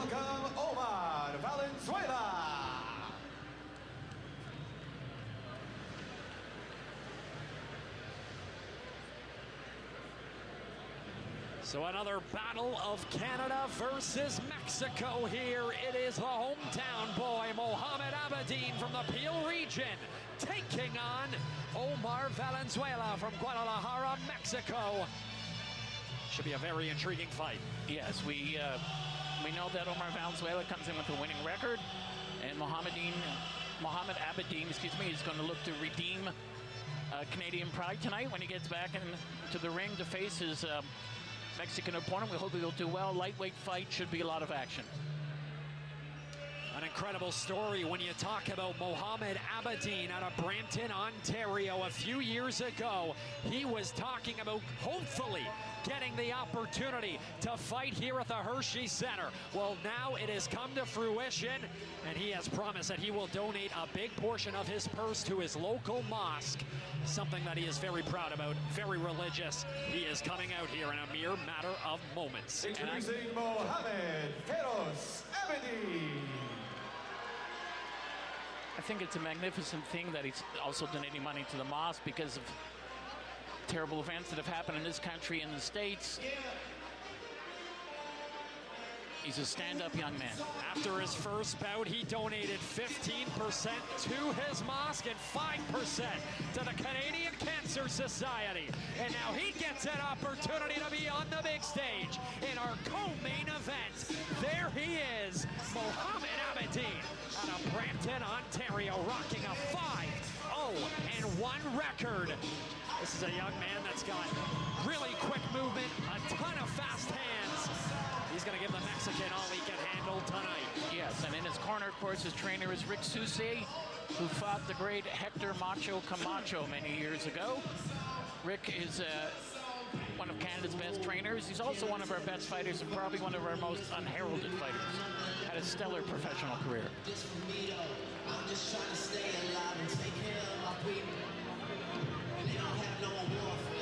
welcome Omar Valenzuela. So another battle of Canada versus Mexico here. It is the hometown boy, Mohammad Abedeen from the Peel region, taking on Omar Valenzuela from Guadalajara, Mexico. Should be a very intriguing fight. Yes, we know that Omar Valenzuela comes in with a winning record, and Mohammad Abedeen, is going to look to redeem Canadian pride tonight when he gets back into the ring to face his Mexican opponent. We hope he'll do well. Lightweight fight, should be a lot of action. An incredible story when you talk about Mohammad Abedeen out of Brampton, Ontario. A few years ago, he was talking about hopefully getting the opportunity to fight here at the Hershey Center. Well, now it has come to fruition, and he has promised that he will donate a big portion of his purse to his local mosque, something that he is very proud about, very religious. He is coming out here in a mere matter of moments. Introducing Mohammad Abedeen. I think it's a magnificent thing that he's also donating money to the mosque because of terrible events that have happened in this country and the States. He's a stand-up young man. After his first bout, he donated 15% to his mosque and 5% to the Canadian Cancer Society. And now he gets an opportunity to be on the big stage in our co-main event. There he is, Mohammad Abedeen out of Brampton, Ontario, rocking a 5-0-1 record. This is a young man that's got really quick movement, a ton of fast hands. He's going to give the Mexican all he can handle tonight. Yes, and in his corner, of course, his trainer is Rick Soucy, who fought the great Hector Macho Camacho many years ago. Rick is one of Canada's best trainers. He's also one of our best fighters and probably one of our most unheralded fighters. Had a stellar professional career. I'm just trying to stay alive and take care of my people. And they don't have no war for it.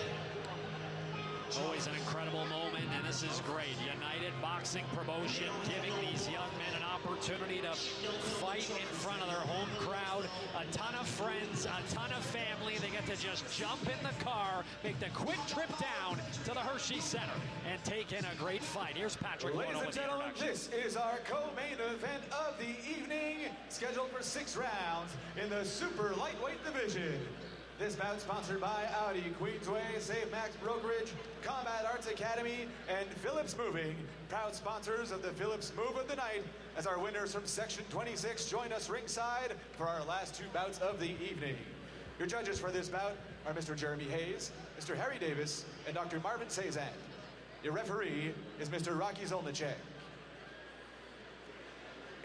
Always an incredible moment, and this is great. United Boxing Promotion giving these young men an opportunity to fight in front of their home crowd. A ton of friends, a ton of family. They get to just jump in the car, make the quick trip down to the Hershey Center, and take in a great fight. Here's Patrick. Ladies and gentlemen, this is our co-main event of the evening, scheduled for 6 rounds in the super lightweight division. This bout sponsored by Audi, Queensway, Save Max Brokerage, Combat Arts Academy, and Phillips Moving, proud sponsors of the Phillips Move of the Night, as our winners from Section 26 join us ringside for our last 2 bouts of the evening. Your judges for this bout are Mr. Jeremy Hayes, Mr. Harry Davis, and Dr. Marvin Cezanne. Your referee is Mr. Rocky Zolnicek.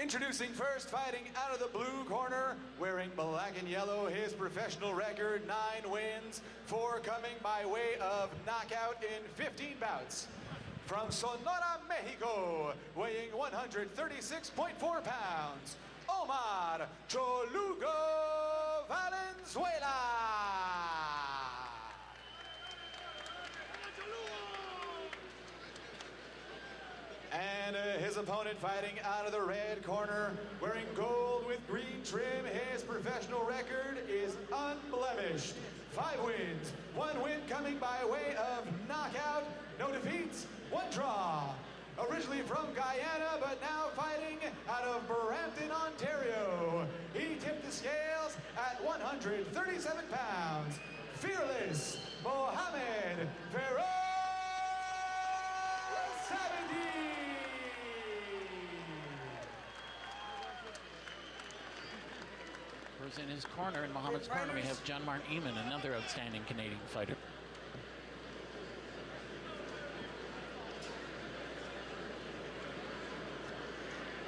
Introducing first, fighting out of the blue corner, wearing black and yellow, his professional record, 9 wins, 4 coming by way of knockout in 15 bouts. From Sonora, Mexico, weighing 136.4 pounds, Omar Cholugo Valenzuela. And his opponent fighting out of the red corner, wearing gold with green trim. His professional record is unblemished. 5 wins, 1 win coming by way of knockout, no defeats, 1 draw. Originally from Guyana, but now fighting out of Brampton, Ontario. He tipped the scales at 137 pounds. Fearless Mohammad Abedeen. In his corner, in Mohammad's corner, we have John Martin Eamon, another outstanding Canadian fighter.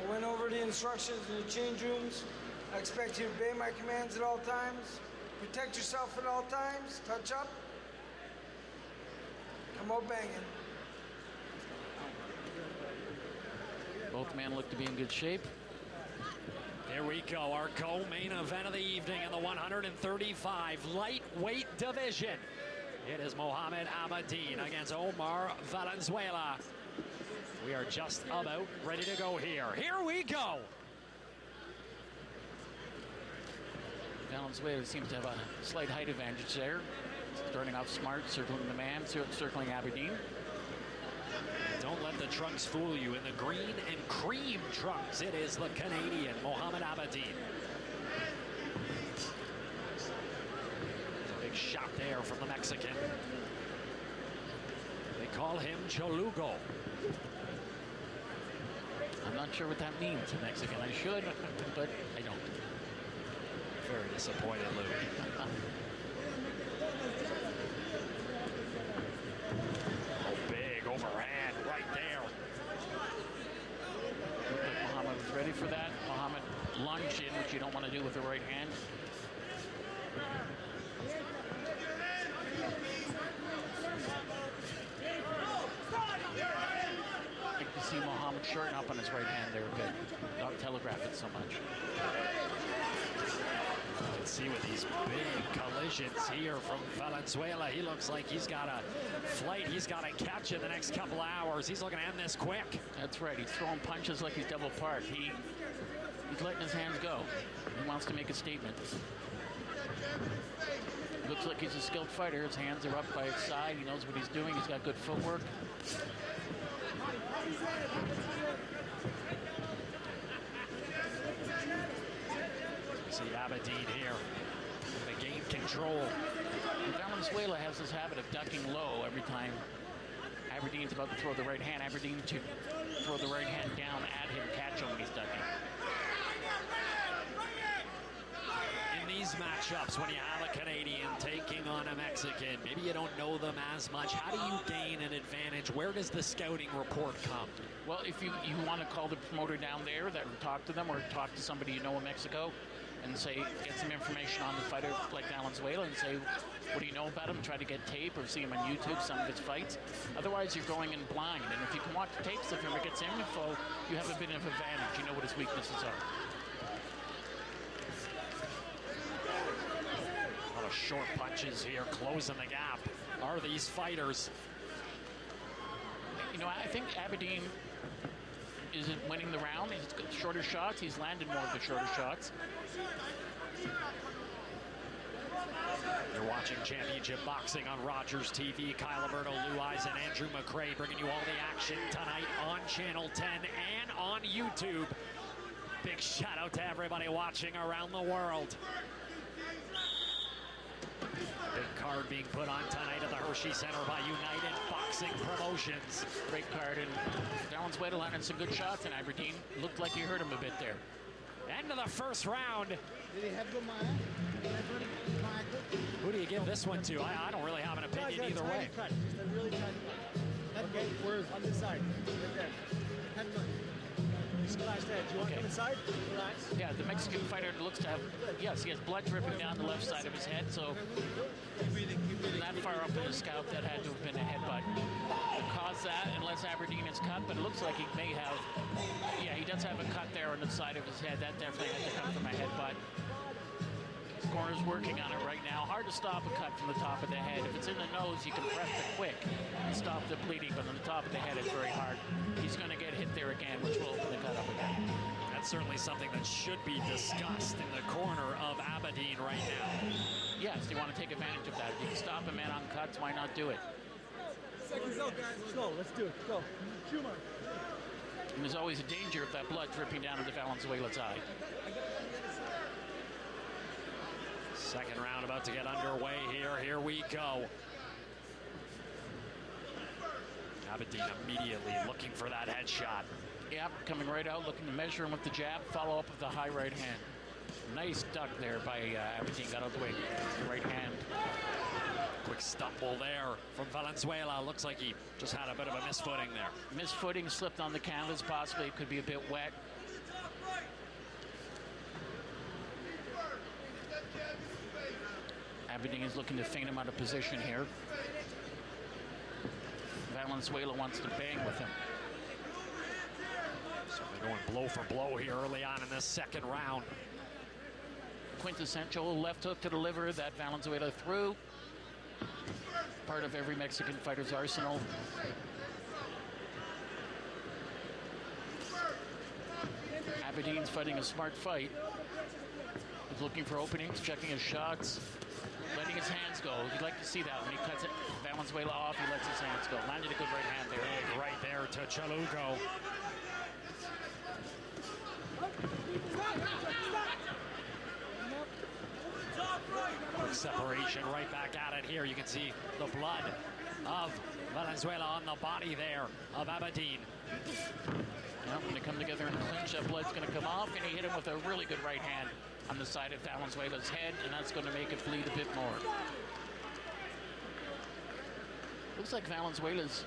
I went over the instructions in the change rooms. I expect you to obey my commands at all times. Protect yourself at all times. Touch up. Come out banging. Both men look to be in good shape. There we go, our co-main event of the evening in the 135 lightweight division. It is Mohammad Abedeen against Omar Valenzuela. We are just about ready to go here. Here we go. Valenzuela seems to have a slight height advantage there. Starting off smart, circling the man, circling Abedeen. Don't let the trunks fool you. In the green and cream trunks, it is the Canadian, Mohammad Abedeen. A big shot there from the Mexican. They call him Cholugo. I'm not sure what that means in Mexican. I should, but I don't. Very disappointed, Lou. Oh, big overhand right there. Looked like Mohammad was ready for that. Mohammad lunged in, which you don't want to do with the right hand. I can see Mohammad shorten up on his right hand there a bit. Not telegraph it so much. You can see with these big collisions here from Valenzuela, he looks like he's got a flight he's got to catch in the next couple of hours. He's looking to end this quick. That's right. He's throwing punches like he's double parked. He's letting his hands go. He wants to make a statement. Looks like he's a skilled fighter. His hands are up by his side. He knows what he's doing. He's got good footwork. See Abedeen here. Gonna gain control. And Valenzuela has this habit of ducking low every time Aberdeen's about to throw the right hand. Abedeen to throw the right hand down at him, catch him when he's ducking. In these matchups, when you have a Canadian taking on a Mexican, maybe you don't know them as much. How do you gain an advantage? Where does the scouting report come? Well, if you want to call the promoter down there that talk to them, or talk to somebody you know in Mexico, and say, get some information on the fighter like Valenzuela and say, what do you know about him? Try to get tape or see him on YouTube, some of his fights. Otherwise, you're going in blind. And if you can watch the tapes of him or get some info, you have a bit of advantage. You know what his weaknesses are. A lot of short punches here, closing the gap. Are these fighters? You know, I think Abedeen isn't winning the round. He's got shorter shots. He's landed more of the shorter shots. You're watching Championship Boxing on Rogers TV. Kyle Alberto, Lou Eisen, and Andrew McRae bringing you all the action tonight on Channel 10 and on YouTube. Big shout out to everybody watching around the world. Big card being put on tonight at the Hershey Center by United Boxing Promotions. Great card, and Valenzuela landed some good shots, and Abedeen looked like he hurt him a bit there. End of the first round. Did he have good mind? Who do you give this one to? I don't really have an opinion either way. Cut. Just a really tiny cut. Okay, where is it? On this side. Right there. Head look. Splash that. Do you want to come inside? Relax. Yeah, the Mexican fighter looks to have, yes, he has blood dripping down the left side of his head, so that far up in the scalp, that had to have been a headbutt. To cause that, unless Abedeen is cut, but it looks like he may have, yeah, he does have a cut there on the side of his head. That definitely had to come from a headbutt. His corner's working on it right now. Hard to stop a cut from the top of the head. If it's in the nose, you can press it quick and stop the bleeding, but on the top of the head, it's very hard. He's going to get hit there again, which will open the cut up again. That's certainly something that should be discussed in the corner of Abedeen right now. Yes, you want to take advantage of that. If you can stop a man on cuts, why not do it? Seconds out, guys. Let's go. Let's do it. Go. Shoot him. And there's always a danger of that blood dripping down into Valenzuela's eye. Second round about to get underway here. Here we go. Abedeen immediately looking for that headshot. Yep, coming right out, looking to measure him with the jab, follow up with the high right hand. Nice duck there by Abedeen, got out the way. Right hand. Quick stumble there from Valenzuela. Looks like he just had a bit of a misfooting there. Misfooting, slipped on the canvas, possibly. It could be a bit wet. Abedeen is looking to feint him out of position here. Valenzuela wants to bang with him. So they're going blow for blow here early on in this second round. Quintessential left hook to the liver that Valenzuela threw. Part of every Mexican fighter's arsenal. Abedeen's fighting a smart fight. He's looking for openings, checking his shots, letting his hands go. You'd like to see that. When he cuts it, Valenzuela off, he lets his hands go. Landed a good right hand there. Big right there to Chalugo. Quick separation, right back at it here. You can see the blood of Valenzuela on the body there of Abedeen. Well, when they come together in a clinch, that blood's going to come off, and he hit him with a really good right hand on the side of Valenzuela's head, and that's going to make it bleed a bit more. Looks like Valenzuela's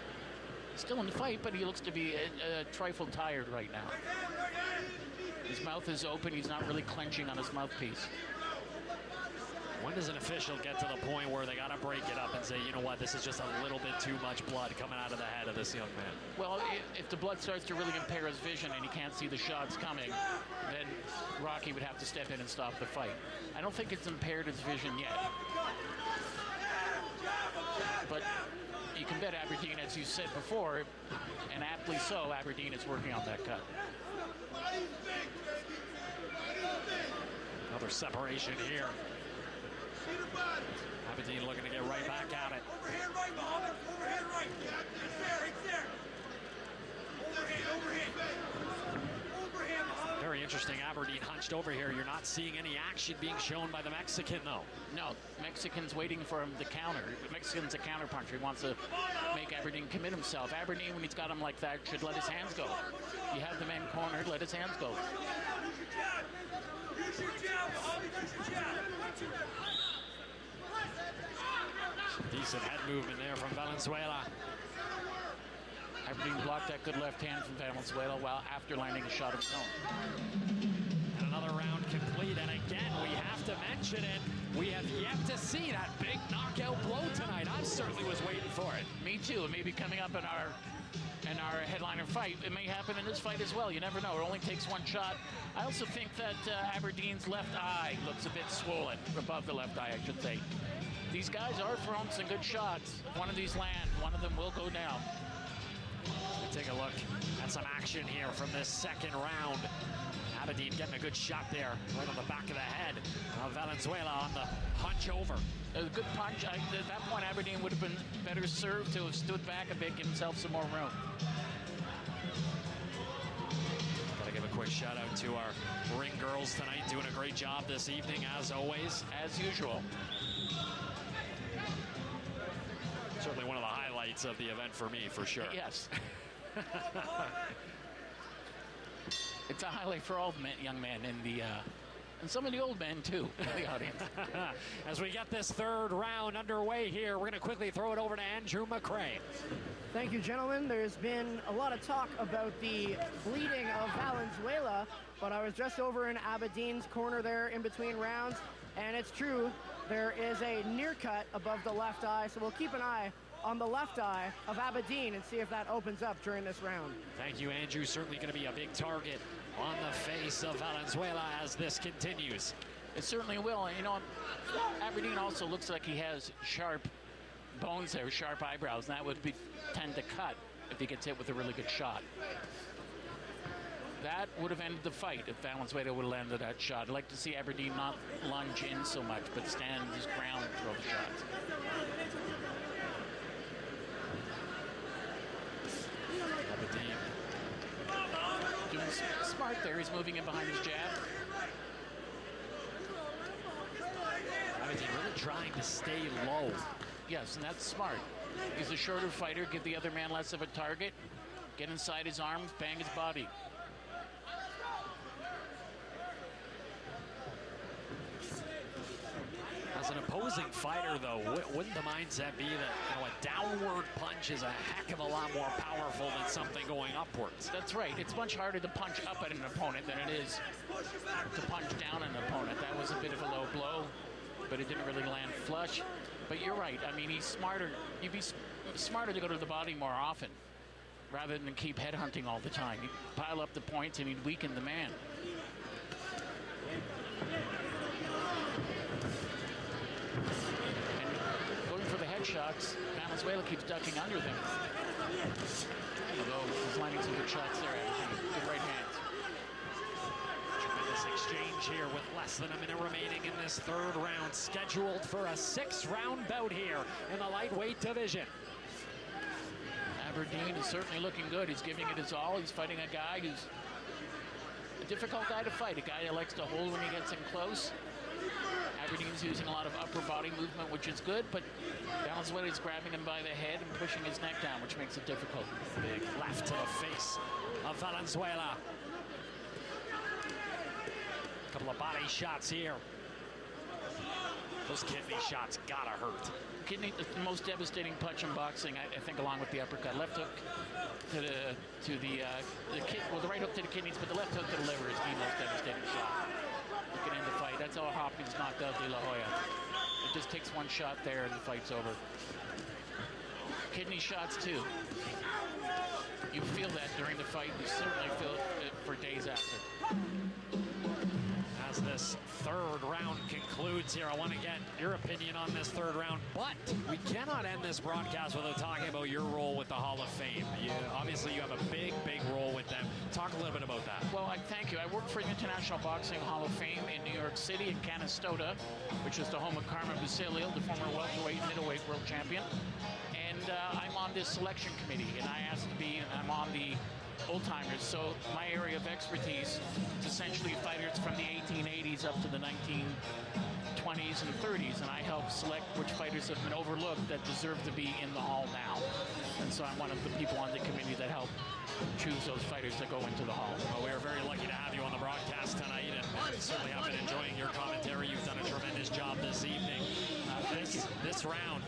still in the fight, but he looks to be a trifle tired right now. His mouth is open. He's not really clenching on his mouthpiece. When does an official get to the point where they got to break it up and say, you know what, this is just a little bit too much blood coming out of the head of this young man? Well, if the blood starts to really impair his vision and he can't see the shots coming, then Rocky would have to step in and stop the fight. I don't think it's impaired his vision yet. But you can bet Abedeen, as you said before, and aptly so, Abedeen is working on that cut. Another separation here. Abedeen looking to get right back at it. Overhand right, Mohammad. Overhand right. It's there. It's there. Overhand. Overhand, Mohammad. Very interesting. Abedeen hunched over here. You're not seeing any action being shown by the Mexican, though. No, Mexican's waiting for him to counter. The Mexican's a counterpuncher. He wants to make Abedeen commit himself. Abedeen, when he's got him like that, should let his hands go. You have the man cornered, let his hands go. Use your jab, Mohammad. Use your jab. Decent head movement there from Valenzuela. Abedeen blocked that good left hand from Valenzuela while after landing a shot of his own. And another round complete, and again, we have to mention it. We have yet to see that big knockout blow tonight. I certainly was waiting for it. Me too. It may be coming up in our headliner fight. It may happen in this fight as well. You never know. It only takes one shot. I also think that Aberdeen's left eye looks a bit swollen, above the left eye, I should say. These guys are throwing some good shots. If one of these land, one of them will go down. Take a look at some action here from this second round. Abedeen getting a good shot there, right on the back of the head. Valenzuela on the punch over. A good punch. At that point, Abedeen would have been better served to have stood back a bit, give himself some more room. Gotta give a quick shout out to our ring girls tonight, doing a great job this evening, as always. As usual. Certainly one of the highlights of the event for me, for sure. Yes. It's a highlight for all the young men and some of the old men too in the audience. As we get this third round underway here, we're going to quickly throw it over to Andrew McRae. Thank you, gentlemen. There's been a lot of talk about the bleeding of Valenzuela, but I was just over in Abedeen's corner there in between rounds, and it's true, there is a near cut above the left eye, so we'll keep an eye on the left eye of Abedeen and see if that opens up during this round. Thank you, Andrew. Certainly going to be a big target on the face of Valenzuela as this continues. It certainly will. And, you know, Abedeen also looks like he has sharp bones there, sharp eyebrows, and that would tend to cut if he gets hit with a really good shot. That would have ended the fight if Valenzuela would have landed that shot. I'd like to see Abedeen not lunge in so much, but stand his ground and throw the shots. Abedeen doing smart there. He's moving in behind his jab. Abedeen really trying to stay low. Yes, and that's smart. He's a shorter fighter. Give the other man less of a target. Get inside his arms, bang his body. As an opposing fighter, though, wouldn't the mindset be that, you know, a downward punch is a heck of a lot more powerful than something going upwards? That's right. It's much harder to punch up at an opponent than it is to punch down an opponent. That was a bit of a low blow, but it didn't really land flush. But you're right. I mean, he's smarter. You'd be smarter to go to the body more often rather than keep headhunting all the time. He'd pile up the points and he'd weaken the man. And going for the headshots, Valenzuela keeps ducking under them. Although he's landing some good shots there. Good right hands. here with less than a minute remaining in this third round, scheduled for a 6-round bout here in the lightweight division. Abedeen is certainly looking good. He's giving it his all. He's fighting a guy who's a difficult guy to fight, a guy that likes to hold when he gets in close. Aberdeen's using a lot of upper body movement, which is good, but Valenzuela is grabbing him by the head and pushing his neck down, which makes it difficult. Big left to the face of Valenzuela. Couple of body shots here. Those kidney shots gotta hurt. Kidney, the most devastating punch in boxing, I think, along with the uppercut. Left hook to the right hook to the kidneys, but the left hook to the liver is the most devastating shot. You can end the fight. That's how Hopkins knocked out De La Hoya. It just takes one shot there and the fight's over. Kidney shots too. You feel that during the fight. You certainly feel it for days after. As this third round concludes here, I want to get your opinion on this third round, but we cannot end this broadcast without talking about your role with the Hall of Fame. Obviously, you have a big role with them. Talk a little bit about that. Well, I thank you. I work for the International Boxing Hall of Fame in New York City, in Canastota, which is the home of Carmen Busilio, the former welterweight and middleweight world champion. And I'm on this selection committee, and I'm on the old-timers, so my area of expertise is essentially fighters from the 1880s up to the 1920s and 30s, and I help select which fighters have been overlooked that deserve to be in the hall now. And so I'm one of the people on the committee that help choose those fighters that go into the hall. Well, we are very lucky to have you on the broadcast tonight, and certainly have been enjoying your commentary. You've done a tremendous job this evening. This round,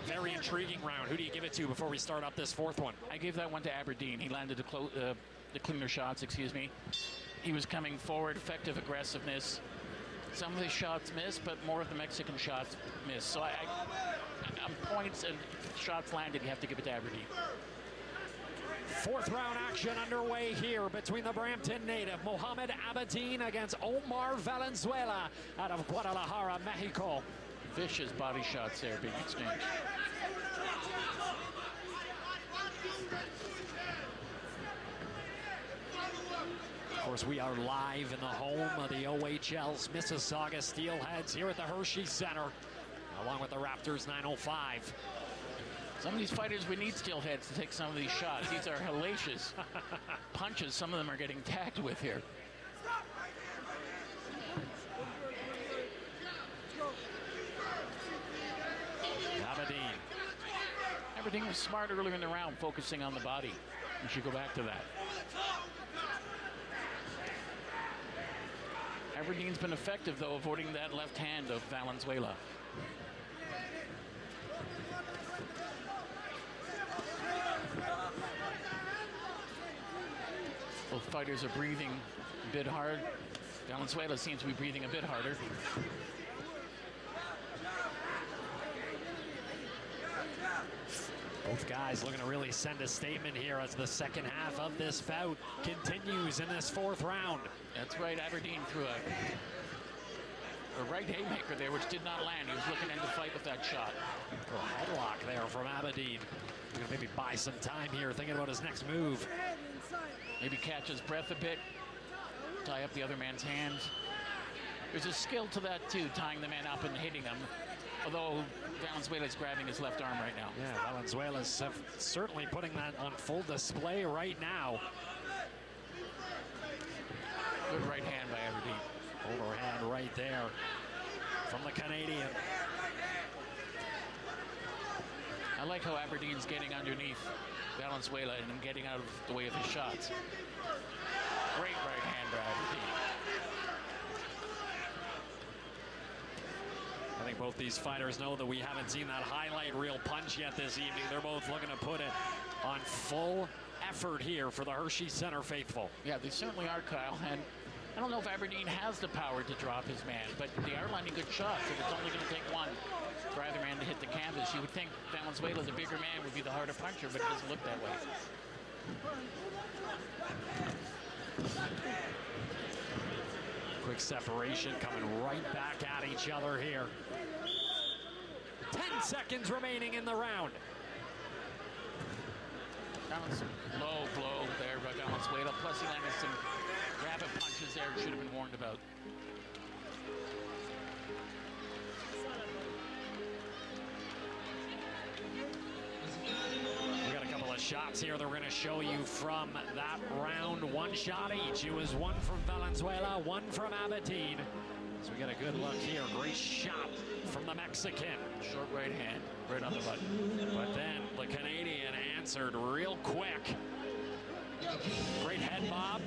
very intriguing round. Who do you give it to before we start up this fourth one? I gave that one to Abedeen. He landed the cleaner shots, excuse me. He was coming forward, effective aggressiveness. Some of his shots missed, but more of the Mexican shots missed. So on points and shots landed, you have to give it to Abedeen. Fourth round action underway here between the Brampton native Mohammad Abedeen against Omar Valenzuela out of Guadalajara, Mexico. Vicious body shots there being exchanged. Of course, we are live in the home of the OHL's Mississauga Steelheads here at the Hershey Center, along with the Raptors 905. Some of these fighters, we need steelheads to take some of these shots. These are hellacious punches some of them are getting tagged with here. Abedeen was smart earlier in the round, focusing on the body. We should go back to that. Aberdeen's been effective, though, avoiding that left hand of Valenzuela. Both fighters are breathing a bit hard. Valenzuela seems to be breathing a bit harder. Both guys looking to really send a statement here as the second half of this bout continues in this fourth round. That's right. Abedeen threw a right haymaker there, which did not land. He was looking to end the fight with that shot. A headlock there from Abedeen. He's going to maybe buy some time here, thinking about his next move. Maybe catch his breath a bit, tie up the other man's hands. There's a skill to that, too, tying the man up and hitting him. Although Valenzuela's grabbing his left arm right now. Yeah, Valenzuela's certainly putting that on full display right now. Good right hand by Abedeen. Overhand right there from the Canadian. I like how Aberdeen's getting underneath Valenzuela and getting out of the way of his shots. Great right hand by Abedeen. I think both these fighters know that we haven't seen that highlight reel punch yet this evening. They're both looking to put it on full effort here for the Hershey Center faithful. Yeah, they certainly are, Kyle. And I don't know if Abedeen has the power to drop his man, but they are landing good shots. If it's only going to take one for either man to hit the canvas, you would think Valenzuela, the bigger man, would be the harder puncher, but it doesn't look that way. Quick separation coming right back at each other here. 10 seconds remaining in the round. That was some low blow there by Valenzuela. Plus he landed some rapid punches there he should have been warned about. shots here that we're going to show you from that round. One shot each. It was one from Valenzuela, one from Abedeen. So we get a good look here. Great shot from the Mexican. Short right hand, right on the button. But then the Canadian answered real quick. Great head bob.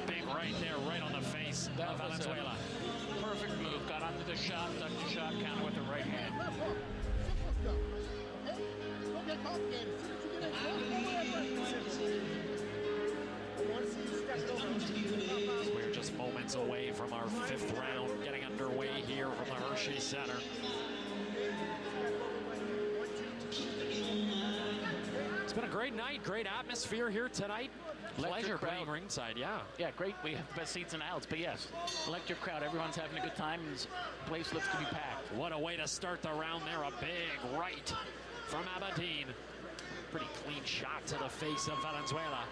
Big right there, right on the face of Valenzuela. Perfect move. Got onto the shot, ducked the shot, counter with the right hand. We're just moments away from our 5th round getting underway here from the Hershey Center. It's been a great night, great atmosphere here tonight. Pleasure being ringside, yeah. Yeah, great. We have the best seats in the house, but yes, electric crowd. Everyone's having a good time, and the place looks to be packed. What a way to start the round there. A big right from Abedeen. Pretty clean shot to the face of Valenzuela.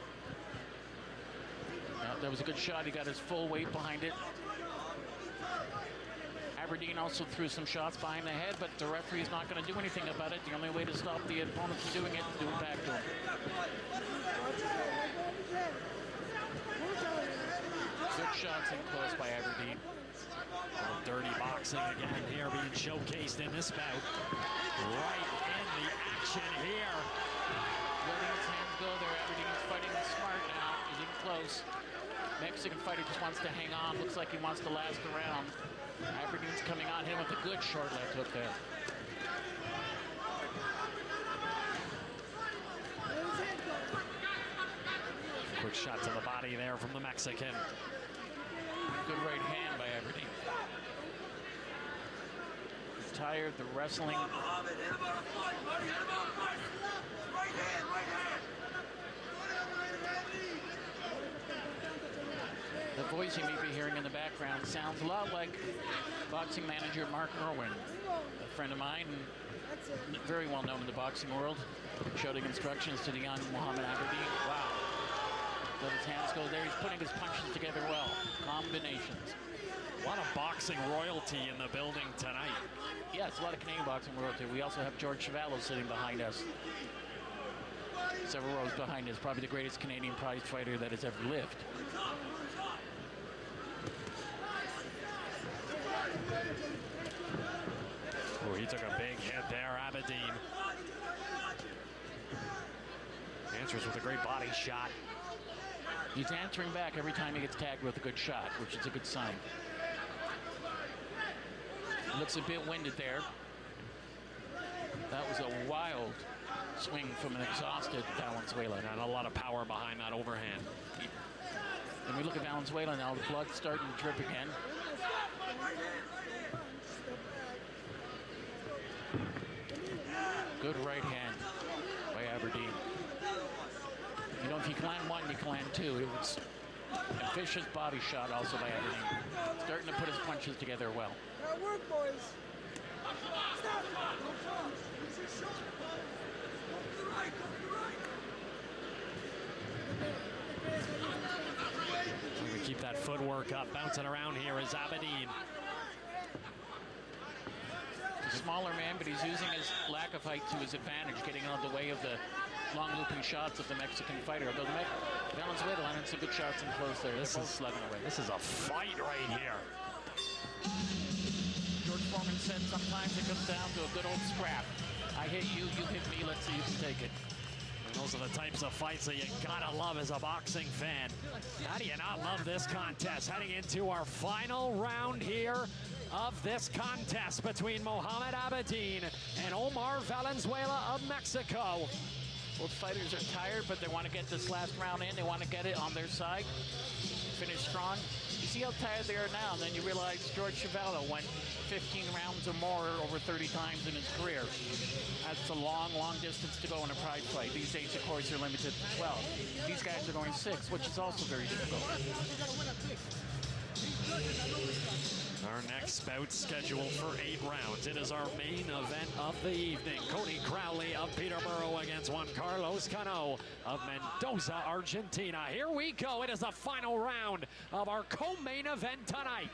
Yeah, that was a good shot. He got his full weight behind it. Abedeen also threw some shots behind the head, but the referee's not going to do anything about it. The only way to stop the opponent from doing it is to do it back to him. Good shots in close by Abedeen. Dirty boxing again here being showcased in this bout. Right in the action here. Letting his hands go there. Abedeen's fighting smart now. He's in close. Mexican fighter just wants to hang on. Looks like he wants to last the round. Abedeen's coming on him with a good short left hook there. Quick shot to the body there from the Mexican. Good right hand by Abedeen. He's tired, the wrestling. The voice you may be hearing in the background sounds a lot like boxing manager Mark Irwin, a friend of mine, and very well known in the boxing world. Shouting instructions to the young Mohammad Abedeen. Wow. Let his hands go there. He's putting his punches together well. Combinations. A lot of boxing royalty in the building tonight. Yes, a lot of Canadian boxing royalty. We also have George Chuvalo sitting behind us. Several rows behind us. Probably the greatest Canadian prize fighter that has ever lived. Oh, he took a big hit there, Abedeen. Answers with a great body shot. He's answering back every time he gets tagged with a good shot, which is a good sign. Looks a bit winded there. That was a wild swing from an exhausted Valenzuela. And a lot of power behind that overhand. And we look at Valenzuela now, the blood's starting to drip again. Good right hand by Abedeen. You know, if you can land one, you can land two. It was a vicious body shot also by Abedeen. Starting to put his punches together well. That work, boys. Stop. We keep that footwork up, bouncing around here is Abedeen. He's a smaller man, but he's using his lack of height to his advantage, getting out of the way of the long looping shots of the Mexican fighter. Although Valenzuela landed some good shots in close there. This is slugging away. This is a fight right here. George Foreman said sometimes it comes down to a good old scrap. I hit you, you hit me, let's see who can take it. And those are the types of fights that you gotta love as a boxing fan. How do you not love this contest? Heading into our final round here of this contest between Mohammad Abedeen and Omar Valenzuela of Mexico. Both fighters are tired, but they want to get this last round in. They want to get it on their side, finish strong. You see how tired they are now, and then you realize George Chuvalo went 15 rounds or more over 30 times in his career. That's a long, long distance to go in a prize fight. These days, of course, they're limited to 12. These guys are going 6, which is also very difficult. Our next bout scheduled for 8 rounds. It is our main event of the evening. Cody Crowley of Peterborough against Juan Carlos Cano of Mendoza, Argentina. Here we go. It is the final round of our co-main event tonight.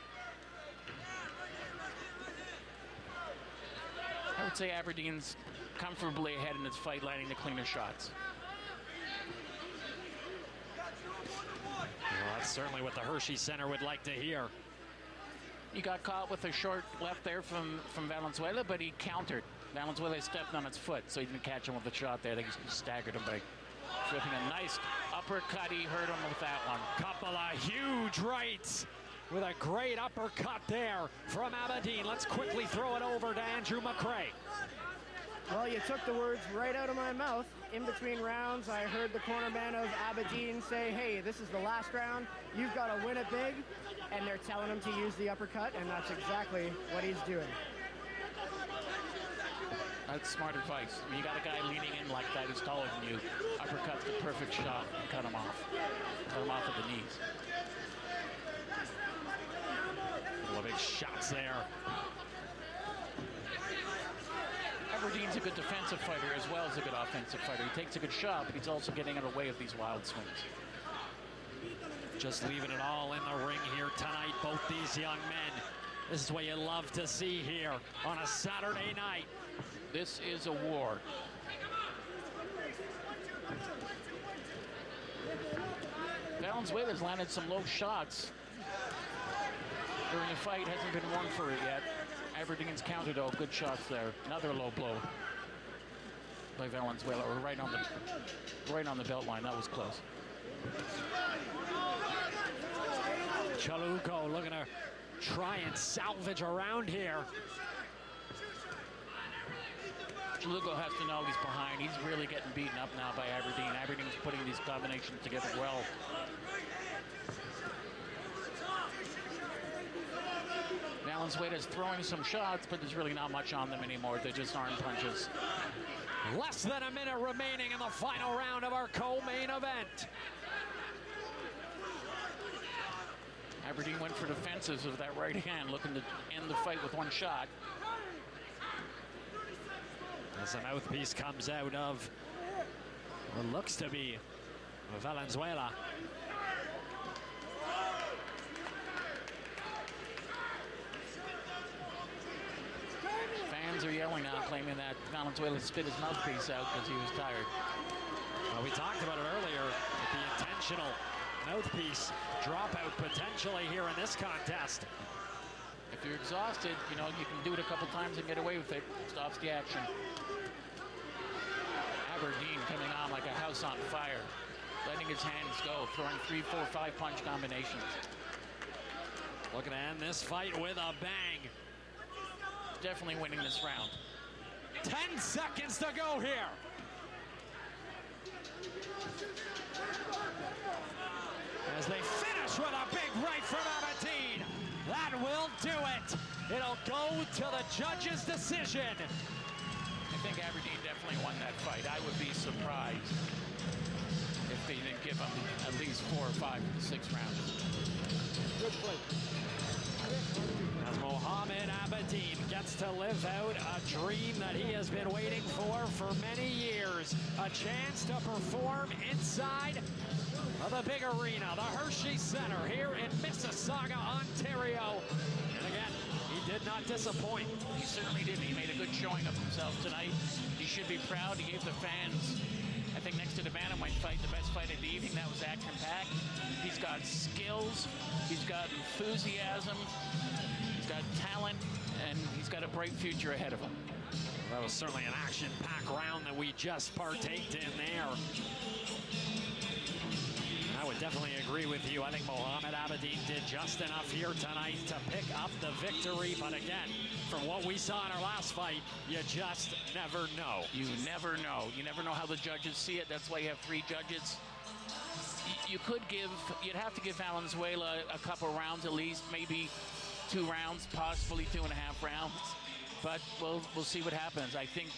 I would say Aberdeen's comfortably ahead in this fight, landing the cleaner shots. certainly what the Hershey Center would like to hear. He got caught with a short left there from Valenzuela, but he countered. Valenzuela stepped on his foot, so he didn't catch him with the shot there. I think he staggered him by tripping a nice uppercut. He hurt him with that one. Couple of huge rights with a great uppercut there from Abedeen. Let's quickly throw it over to Andrew McRae. Well, you took the words right out of my mouth. In between rounds, I heard the cornerman of Abedeen say, hey, this is the last round. You've got to win it big. And they're telling him to use the uppercut, and that's exactly what he's doing. That's smart advice. When you got a guy leaning in like that who's taller than you, uppercut's the perfect shot and cut him off. Cut him off at the knees. Couple of big shots there. Aberdeen's a good defensive fighter as well as a good offensive fighter. He takes a good shot, but he's also getting in the way of these wild swings. Just leaving it all in the ring here tonight, both these young men. This is what you love to see here on a Saturday night. This is a war. Valenzuela's landed some low shots during the fight. Hasn't been one for it yet. Aberdeen's countered, though. Good shots there. Another low blow by Valenzuela, or right on the belt line. That was close. Chaluko looking to try and salvage around here. Chaluko has to know he's behind. He's really getting beaten up now by Aberdeen. Aberdeen's putting these combinations together well. Valenzuela's throwing some shots, but there's really not much on them anymore. They just aren't punches. Less than a minute remaining in the final round of our co-main event. Aberdeen went for defensives with that right hand, looking to end the fight with one shot. As the mouthpiece comes out of what looks to be Valenzuela. Fans are yelling out, claiming that Valenzuela spit his mouthpiece out because he was tired. Well, we talked about it earlier, with the intentional mouthpiece dropout potentially here in this contest. If you're exhausted, you know, you can do it a couple times and get away with it. Stops the action. Aberdeen coming on like a house on fire. Letting his hands go, throwing 3, 4, 5 punch combinations. Looking to end this fight with a bang. Definitely winning this round. 10 seconds to go here. As they finish with a big right from Abedeen. That will do it. It'll go to the judge's decision. I think Aberdeen definitely won that fight. I would be surprised if they didn't give him at least 4 or 5 in the 6th round. Good play. As Mohammad Abedeen gets to live out a dream that he has been waiting for many years. A chance to perform inside of the big arena, the Hershey Center here in Mississauga, Ontario. And again, he did not disappoint. He certainly didn't. He made a good showing of himself tonight. He should be proud. He gave the fans, I think next to the bantamweight fight, the best fight of the evening. That was action-packed. He's got skills. He's got enthusiasm. He's got talent. And he's got a bright future ahead of him. That was certainly an action-packed round that we just partaked in there. I would definitely agree with you. I think Mohammad Abedeen did just enough here tonight to pick up the victory. But again, from what we saw in our last fight, you just never know. You never know. You never know how the judges see it. That's why you have 3 judges. You'd have to give Valenzuela a couple rounds at least, maybe 2 rounds, possibly 2.5 rounds. But we'll see what happens. I think.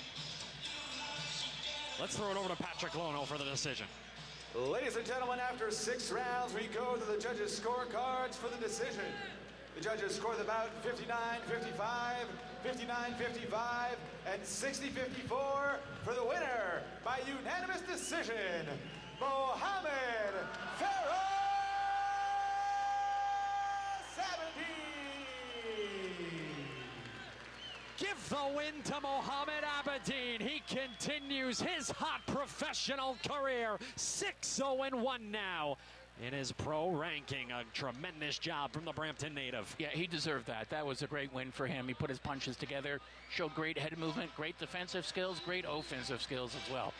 Let's throw it over to Patrick Lono for the decision. Ladies and gentlemen, after 6 rounds, we go to the judges' scorecards for the decision. The judges score the bout 59-55, 59-55, and 60-54 for the winner by unanimous decision, Mohammad Abedeen. Give the win to Mohammad Abedeen. He continues his hot professional career. 6-0-1 now. in his pro ranking. A tremendous job from the Brampton native. Yeah, he deserved that. That was a great win for him. He put his punches together, showed great head movement, great defensive skills, great offensive skills as well.